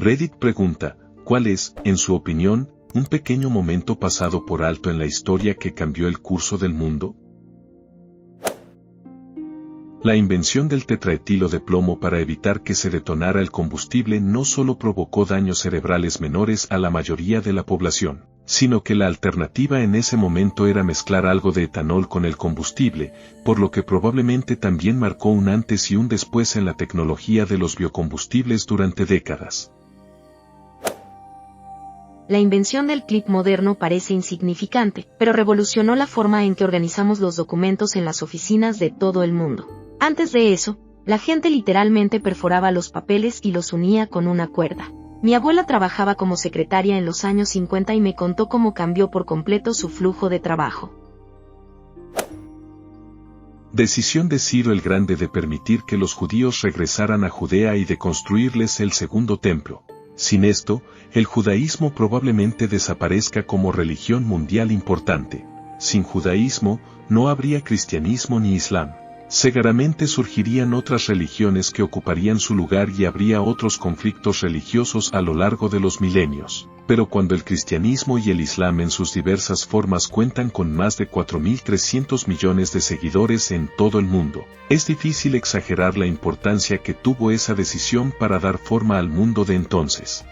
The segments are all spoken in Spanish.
Reddit pregunta, ¿cuál es, en su opinión, un pequeño momento pasado por alto en la historia que cambió el curso del mundo? La invención del tetraetilo de plomo para evitar que se detonara el combustible no solo provocó daños cerebrales menores a la mayoría de la población, sino que la alternativa en ese momento era mezclar algo de etanol con el combustible, por lo que probablemente también marcó un antes y un después en la tecnología de los biocombustibles durante décadas. La invención del clip moderno parece insignificante, pero revolucionó la forma en que organizamos los documentos en las oficinas de todo el mundo. Antes de eso, la gente literalmente perforaba los papeles y los unía con una cuerda. Mi abuela trabajaba como secretaria en los años 50 y me contó cómo cambió por completo su flujo de trabajo. Decisión de Ciro el Grande de permitir que los judíos regresaran a Judea y de construirles el segundo templo. Sin esto, el judaísmo probablemente desaparezca como religión mundial importante. Sin judaísmo, no habría cristianismo ni islam. Seguramente surgirían otras religiones que ocuparían su lugar y habría otros conflictos religiosos a lo largo de los milenios. Pero cuando el cristianismo y el islam en sus diversas formas cuentan con más de 4.300 millones de seguidores en todo el mundo, es difícil exagerar la importancia que tuvo esa decisión para dar forma al mundo de entonces.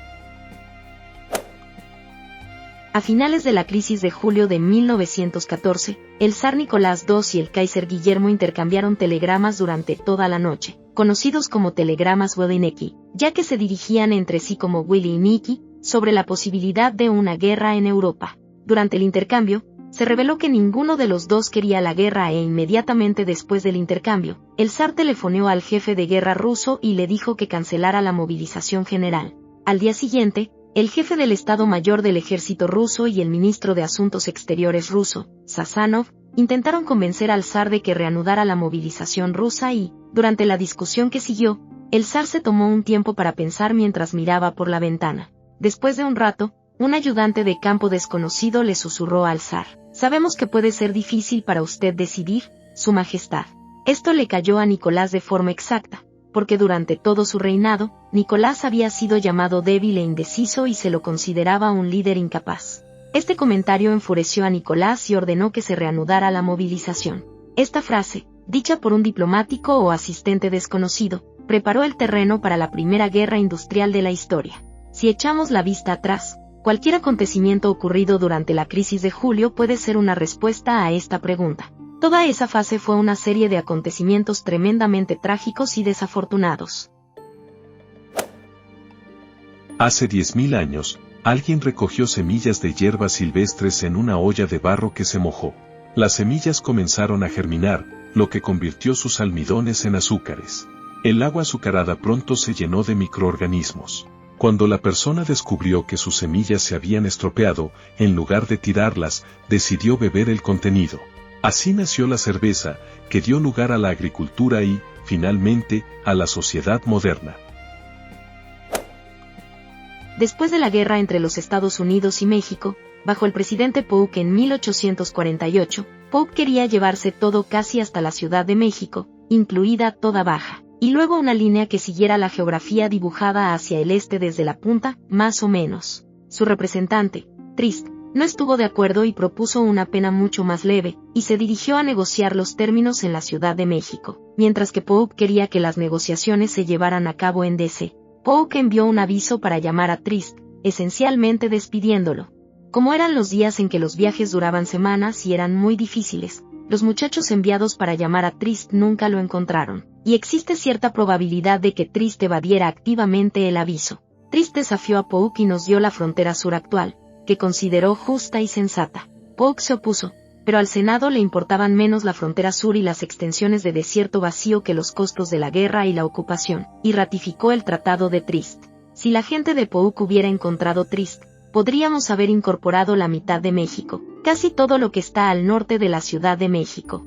A finales de la crisis de julio de 1914, el zar Nicolás II y el Kaiser Guillermo intercambiaron telegramas durante toda la noche, conocidos como telegramas Willy Nicky, ya que se dirigían entre sí como Willy y Nicky, sobre la posibilidad de una guerra en Europa. Durante el intercambio, se reveló que ninguno de los dos quería la guerra e inmediatamente después del intercambio, el zar telefoneó al jefe de guerra ruso y le dijo que cancelara la movilización general. Al día siguiente, el jefe del Estado Mayor del Ejército ruso y el ministro de Asuntos Exteriores ruso, Sazonov, intentaron convencer al zar de que reanudara la movilización rusa y, durante la discusión que siguió, el zar se tomó un tiempo para pensar mientras miraba por la ventana. Después de un rato, un ayudante de campo desconocido le susurró al zar: «Sabemos que puede ser difícil para usted decidir, Su Majestad». Esto le cayó a Nicolás de forma exacta, porque durante todo su reinado, Nicolás había sido llamado débil e indeciso y se lo consideraba un líder incapaz. Este comentario enfureció a Nicolás y ordenó que se reanudara la movilización. Esta frase, dicha por un diplomático o asistente desconocido, preparó el terreno para la primera guerra industrial de la historia. Si echamos la vista atrás, cualquier acontecimiento ocurrido durante la crisis de julio puede ser una respuesta a esta pregunta. Toda esa fase fue una serie de acontecimientos tremendamente trágicos y desafortunados. Hace 10.000 años, alguien recogió semillas de hierbas silvestres en una olla de barro que se mojó. Las semillas comenzaron a germinar, lo que convirtió sus almidones en azúcares. El agua azucarada pronto se llenó de microorganismos. Cuando la persona descubrió que sus semillas se habían estropeado, en lugar de tirarlas, decidió beber el contenido. Así nació la cerveza, que dio lugar a la agricultura y, finalmente, a la sociedad moderna. Después de la guerra entre los Estados Unidos y México, bajo el presidente Polk en 1848, Polk quería llevarse todo casi hasta la Ciudad de México, incluida toda Baja, y luego una línea que siguiera la geografía dibujada hacia el este desde la punta, más o menos. Su representante, Trist, no estuvo de acuerdo y propuso una pena mucho más leve, y se dirigió a negociar los términos en la Ciudad de México, mientras que Polk quería que las negociaciones se llevaran a cabo en D.C. Polk envió un aviso para llamar a Trist, esencialmente despidiéndolo. Como eran los días en que los viajes duraban semanas y eran muy difíciles, los muchachos enviados para llamar a Trist nunca lo encontraron, y existe cierta probabilidad de que Trist evadiera activamente el aviso. Trist desafió a Polk y nos dio la frontera sur actual, que consideró justa y sensata. Polk se opuso, pero al Senado le importaban menos la frontera sur y las extensiones de desierto vacío que los costos de la guerra y la ocupación, y ratificó el Tratado de Trist. Si la gente de Polk hubiera encontrado Trist, podríamos haber incorporado la mitad de México, casi todo lo que está al norte de la Ciudad de México.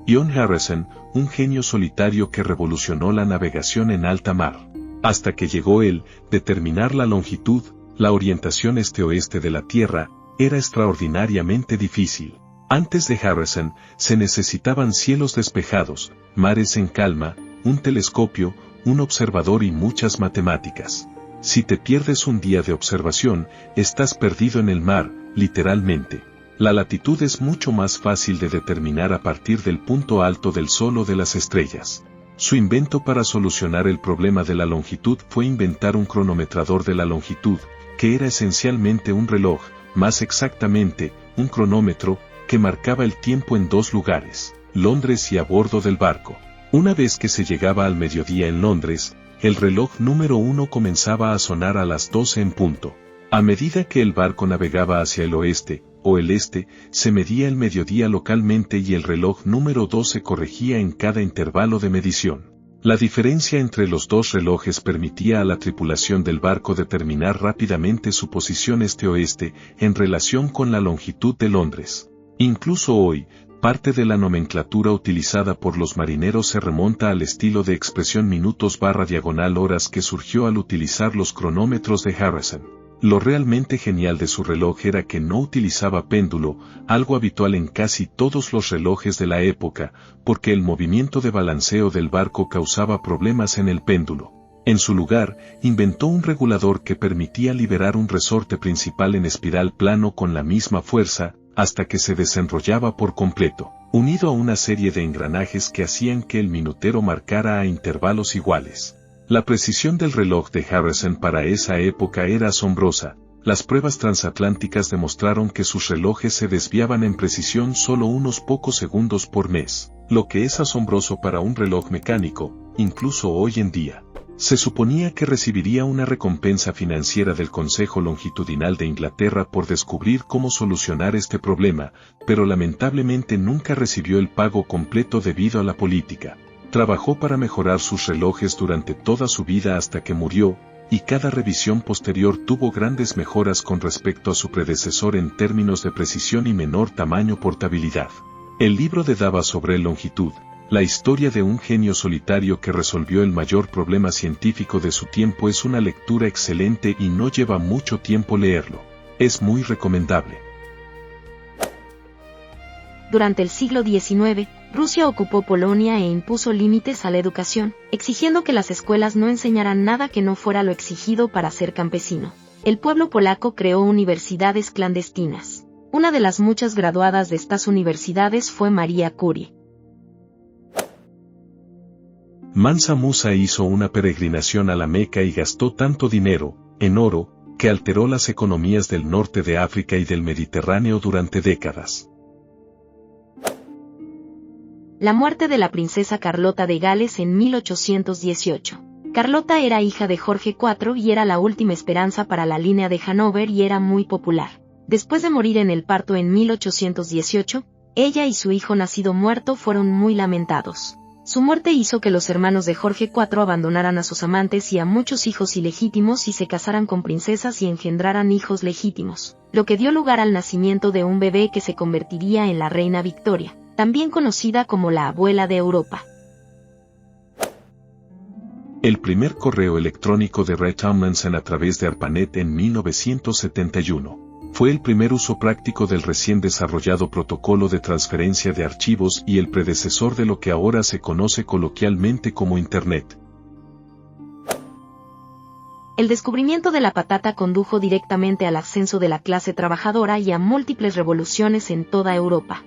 John Harrison, un genio solitario que revolucionó la navegación en alta mar. Hasta que llegó él, determinar la longitud, la orientación este-oeste de la Tierra, era extraordinariamente difícil. Antes de Harrison, se necesitaban cielos despejados, mares en calma, un telescopio, un observador y muchas matemáticas. Si te pierdes un día de observación, estás perdido en el mar, literalmente. La latitud es mucho más fácil de determinar a partir del punto alto del sol o de las estrellas. Su invento para solucionar el problema de la longitud fue inventar un cronometrador de la longitud, que era esencialmente un reloj, más exactamente, un cronómetro, que marcaba el tiempo en dos lugares, Londres y a bordo del barco. Una vez que se llegaba al mediodía en Londres, el reloj número 1 comenzaba a sonar a las 12 en punto. A medida que el barco navegaba hacia el oeste, o el este, se medía el mediodía localmente y el reloj número 2 se corregía en cada intervalo de medición. La diferencia entre los dos relojes permitía a la tripulación del barco determinar rápidamente su posición este-oeste en relación con la longitud de Londres. Incluso hoy, parte de la nomenclatura utilizada por los marineros se remonta al estilo de expresión minutos/horas que surgió al utilizar los cronómetros de Harrison. Lo realmente genial de su reloj era que no utilizaba péndulo, algo habitual en casi todos los relojes de la época, porque el movimiento de balanceo del barco causaba problemas en el péndulo. En su lugar, inventó un regulador que permitía liberar un resorte principal en espiral plano con la misma fuerza, hasta que se desenrollaba por completo, unido a una serie de engranajes que hacían que el minutero marcara a intervalos iguales. La precisión del reloj de Harrison para esa época era asombrosa. Las pruebas transatlánticas demostraron que sus relojes se desviaban en precisión solo unos pocos segundos por mes, lo que es asombroso para un reloj mecánico, incluso hoy en día. Se suponía que recibiría una recompensa financiera del Consejo Longitudinal de Inglaterra por descubrir cómo solucionar este problema, pero lamentablemente nunca recibió el pago completo debido a la política. Trabajó para mejorar sus relojes durante toda su vida hasta que murió, y cada revisión posterior tuvo grandes mejoras con respecto a su predecesor en términos de precisión y menor tamaño portabilidad. El libro de Dava sobre longitud, la historia de un genio solitario que resolvió el mayor problema científico de su tiempo, es una lectura excelente y no lleva mucho tiempo leerlo. Es muy recomendable. Durante el siglo XIX, Rusia ocupó Polonia e impuso límites a la educación, exigiendo que las escuelas no enseñaran nada que no fuera lo exigido para ser campesino. El pueblo polaco creó universidades clandestinas. Una de las muchas graduadas de estas universidades fue María Curie. Mansa Musa hizo una peregrinación a la Meca y gastó tanto dinero, en oro, que alteró las economías del norte de África y del Mediterráneo durante décadas. La muerte de la princesa Carlota de Gales en 1818. Carlota era hija de Jorge IV y era la última esperanza para la línea de Hannover y era muy popular. Después de morir en el parto en 1818, ella y su hijo nacido muerto fueron muy lamentados. Su muerte hizo que los hermanos de Jorge IV abandonaran a sus amantes y a muchos hijos ilegítimos y se casaran con princesas y engendraran hijos legítimos, lo que dio lugar al nacimiento de un bebé que se convertiría en la reina Victoria, también conocida como la abuela de Europa. El primer correo electrónico de Ray Tomlinson a través de ARPANET en 1971. Fue el primer uso práctico del recién desarrollado protocolo de transferencia de archivos y el predecesor de lo que ahora se conoce coloquialmente como Internet. El descubrimiento de la patata condujo directamente al ascenso de la clase trabajadora y a múltiples revoluciones en toda Europa.